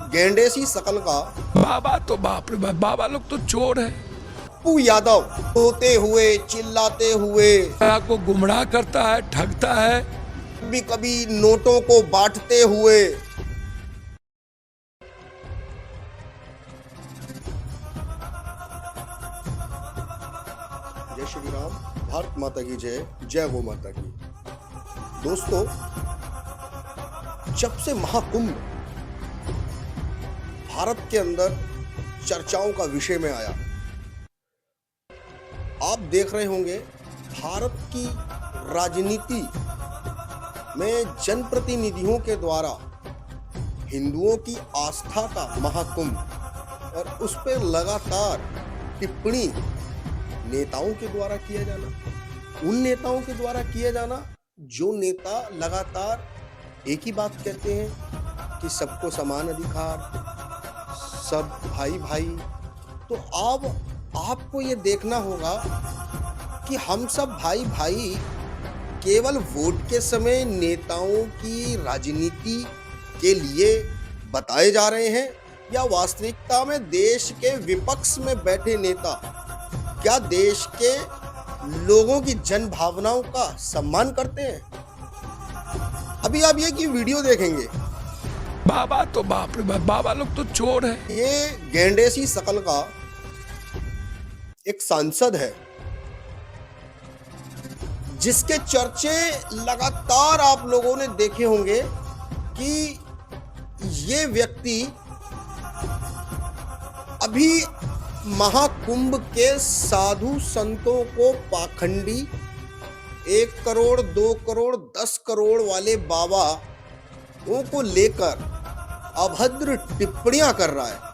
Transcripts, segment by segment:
गेंडे सी शकल का बाबा तो बाप रे बाप, बाबा लोग तो चोर है। पप्पू यादव रोते हुए चिल्लाते हुए आपको गुमराह करता है, ठगता है। कभी कभी नोटों को बांटते हुए जय श्री राम, भारत माता की जय, जय गौ माता की। दोस्तों, जब से महाकुंभ भारत के अंदर चर्चाओं का विषय में आया, आप देख रहे होंगे भारत की राजनीति में जनप्रतिनिधियों के द्वारा हिंदुओं की आस्था का महाकुंभ और उस पर लगातार टिप्पणी नेताओं के द्वारा किया जाना, उन नेताओं के द्वारा किया जाना जो नेता लगातार एक ही बात कहते हैं कि सबको समान अधिकार, सब भाई भाई। तो अब आपको ये देखना होगा कि हम सब भाई भाई केवल वोट के समय नेताओं की राजनीति के लिए बताए जा रहे हैं या वास्तविकता में देश के विपक्ष में बैठे नेता क्या देश के लोगों की जन भावनाओं का सम्मान करते हैं। अभी आप ये की वीडियो देखेंगे, बाबा तो बाप रे बाप, बाबा लोग तो चोर है। ये गेंडे सी शकल का एक सांसद है जिसके चर्चे लगातार आप लोगों ने देखे होंगे कि ये व्यक्ति अभी महाकुंभ के साधु संतों को पाखंडी 1 करोड़ 2 करोड़ 10 करोड़ वाले बाबा को लेकर अभद्र टिप्पणियां कर रहा है।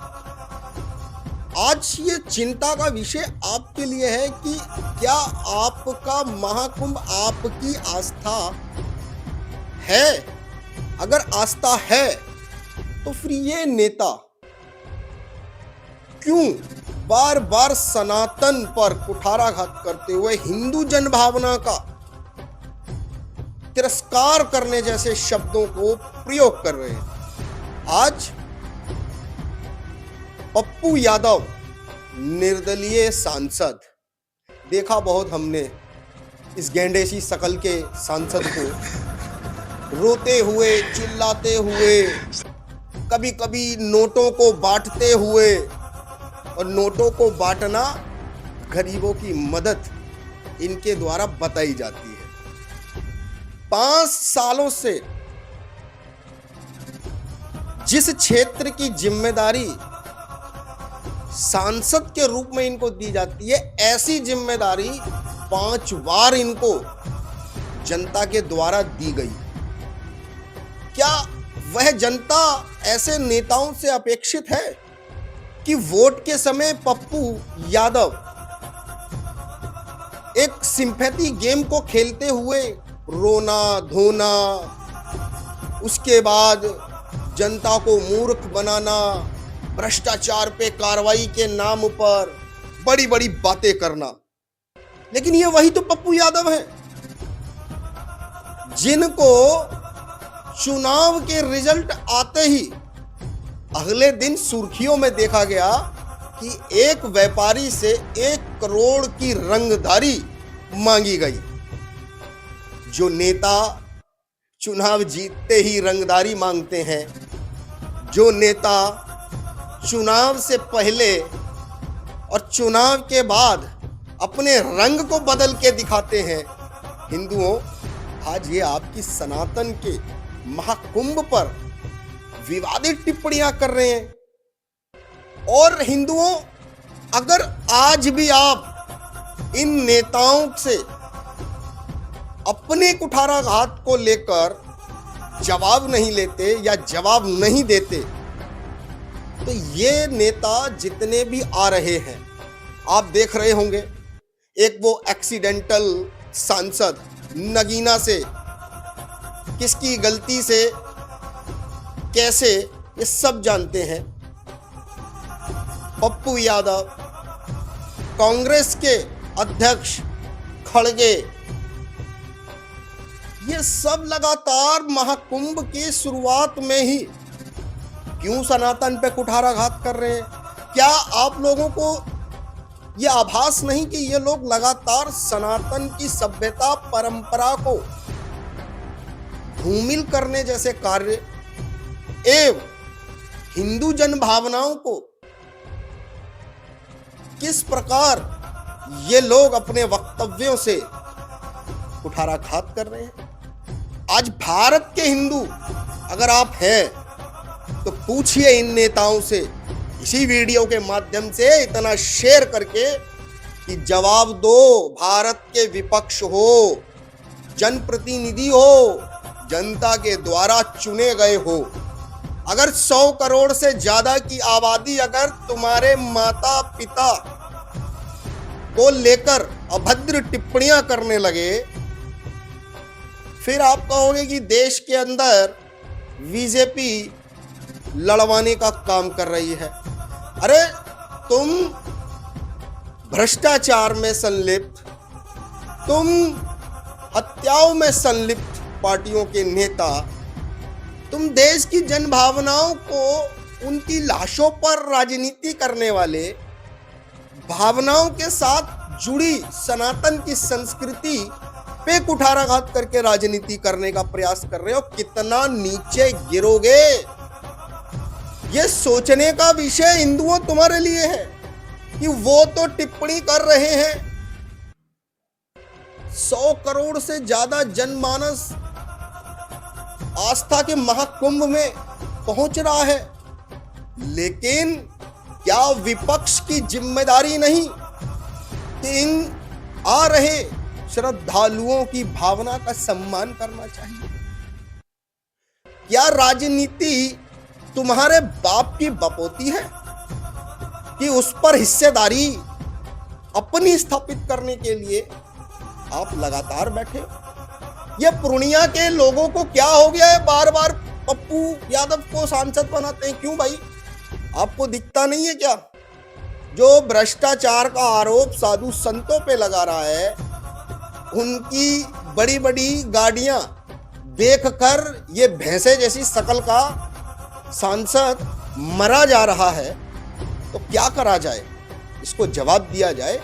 आज ये चिंता का विषय आपके लिए है कि क्या आपका महाकुंभ आपकी आस्था है? अगर आस्था है तो फिर ये नेता क्यों बार बार सनातन पर कुठाराघात करते हुए हिंदू जनभावना का तिरस्कार करने जैसे शब्दों को प्रयोग कर रहे हैं? आज पप्पू यादव निर्दलीय सांसद, देखा बहुत हमने इस गेंडे सी शकल के सांसद को रोते हुए चिल्लाते हुए, कभी कभी नोटों को बांटते हुए, और नोटों को बांटना गरीबों की मदद इनके द्वारा बताई जाती है। 5 सालों से जिस क्षेत्र की जिम्मेदारी सांसद के रूप में इनको दी जाती है, ऐसी जिम्मेदारी 5 बार इनको जनता के द्वारा दी गई। क्या वह जनता ऐसे नेताओं से अपेक्षित है कि वोट के समय पप्पू यादव एक सिंपैथी गेम को खेलते हुए रोना धोना, उसके बाद जनता को मूर्ख बनाना, भ्रष्टाचार पे कार्रवाई के नाम पर बड़ी बड़ी बातें करना? लेकिन ये वही तो पप्पू यादव है जिनको चुनाव के रिजल्ट आते ही अगले दिन सुर्खियों में देखा गया कि एक व्यापारी से 1 करोड़ की रंगदारी मांगी गई। जो नेता चुनाव जीतते ही रंगदारी मांगते हैं, जो नेता चुनाव से पहले और चुनाव के बाद अपने रंग को बदल के दिखाते हैं, हिंदुओं, आज ये आपकी सनातन के महाकुंभ पर विवादित टिप्पणियां कर रहे हैं। और हिंदुओं, अगर आज भी आप इन नेताओं से अपने कुठाराघात को लेकर जवाब नहीं लेते या जवाब नहीं देते, तो ये नेता जितने भी आ रहे हैं, आप देख रहे होंगे, एक वो एक्सीडेंटल सांसद नगीना से किसकी गलती से कैसे, ये सब जानते हैं। पप्पू यादव, कांग्रेस के अध्यक्ष खड़गे, ये सब लगातार महाकुंभ की शुरुआत में ही क्यों सनातन पे कुठाराघात कर रहे हैं? क्या आप लोगों को ये आभास नहीं कि ये लोग लगातार सनातन की सभ्यता परंपरा को धूमिल करने जैसे कार्य एवं हिंदू जन भावनाओं को किस प्रकार ये लोग अपने वक्तव्यों से कुठाराघात कर रहे हैं? आज भारत के हिंदू अगर आप हैं तो पूछिए इन नेताओं से, इसी वीडियो के माध्यम से इतना शेयर करके कि जवाब दो। भारत के विपक्ष हो, जनप्रतिनिधि हो, जनता के द्वारा चुने गए हो, अगर 100 करोड़ से ज्यादा की आबादी अगर तुम्हारे माता पिता को लेकर अभद्र टिप्पणियां करने लगे, फिर आप कहोगे कि देश के अंदर बीजेपी लड़वाने का काम कर रही है। अरे तुम भ्रष्टाचार में संलिप्त, तुम हत्याओं में संलिप्त पार्टियों के नेता, तुम देश की जनभावनाओं को उनकी लाशों पर राजनीति करने वाले, भावनाओं के साथ जुड़ी सनातन की संस्कृति पे कुठाराघात करके राजनीति करने का प्रयास कर रहे हो। कितना नीचे गिरोगे, ये सोचने का विषय हिंदुओं तुम्हारे लिए है कि वो तो टिप्पणी कर रहे हैं। 100 करोड़ से ज्यादा जनमानस आस्था के महाकुंभ में पहुंच रहा है, लेकिन क्या विपक्ष की जिम्मेदारी नहीं कि इन आ रहे श्रद्धालुओं की भावना का सम्मान करना चाहिए? क्या राजनीति तुम्हारे बाप की बपोती है कि उस पर हिस्सेदारी अपनी स्थापित करने के लिए आप लगातार बैठे? ये पूर्णिया के लोगों को क्या हो गया है, बार बार पप्पू यादव को सांसद बनाते हैं? क्यों भाई, आपको दिखता नहीं है क्या? जो भ्रष्टाचार का आरोप साधु संतों पे लगा रहा है, उनकी बड़ी बड़ी गाड़ियां देखकर ये भैंसे जैसी शकल का सांसद मरा जा रहा है, तो क्या करा जाए? इसको जवाब दिया जाए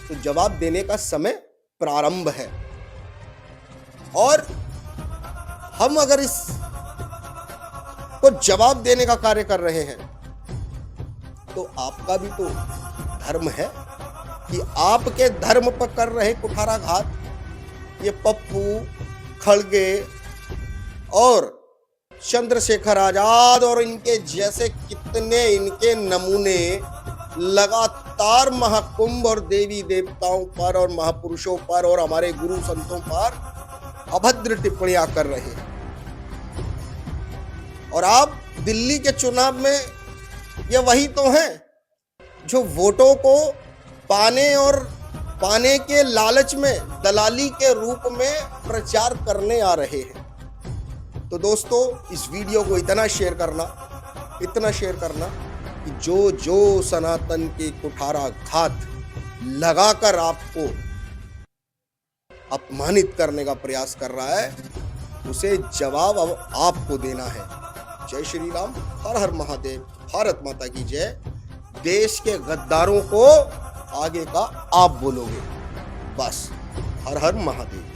तो जवाब देने का समय प्रारंभ है। और हम अगर इस को जवाब देने का कार्य कर रहे हैं तो आपका भी तो धर्म है कि आपके धर्म पर कर रहे कुठाराघात ये पप्पू, खड़गे और चंद्रशेखर आजाद और इनके जैसे कितने इनके नमूने लगातार महाकुंभ और देवी देवताओं पर और महापुरुषों पर और हमारे गुरु संतों पर अभद्र टिप्पणियां कर रहे हैं। और आप दिल्ली के चुनाव में ये वही तो हैं जो वोटों को पाने के लालच में दलाली के रूप में प्रचार करने आ रहे हैं। तो दोस्तों, इस वीडियो को इतना शेयर करना कि जो सनातन के कुठाराघात लगाकर आपको अपमानित करने का प्रयास कर रहा है, उसे जवाब अब आपको देना है। जय श्री राम, हर हर महादेव, भारत माता की जय। देश के गद्दारों को आगे का आप बोलोगे, बस। हर हर महादेव।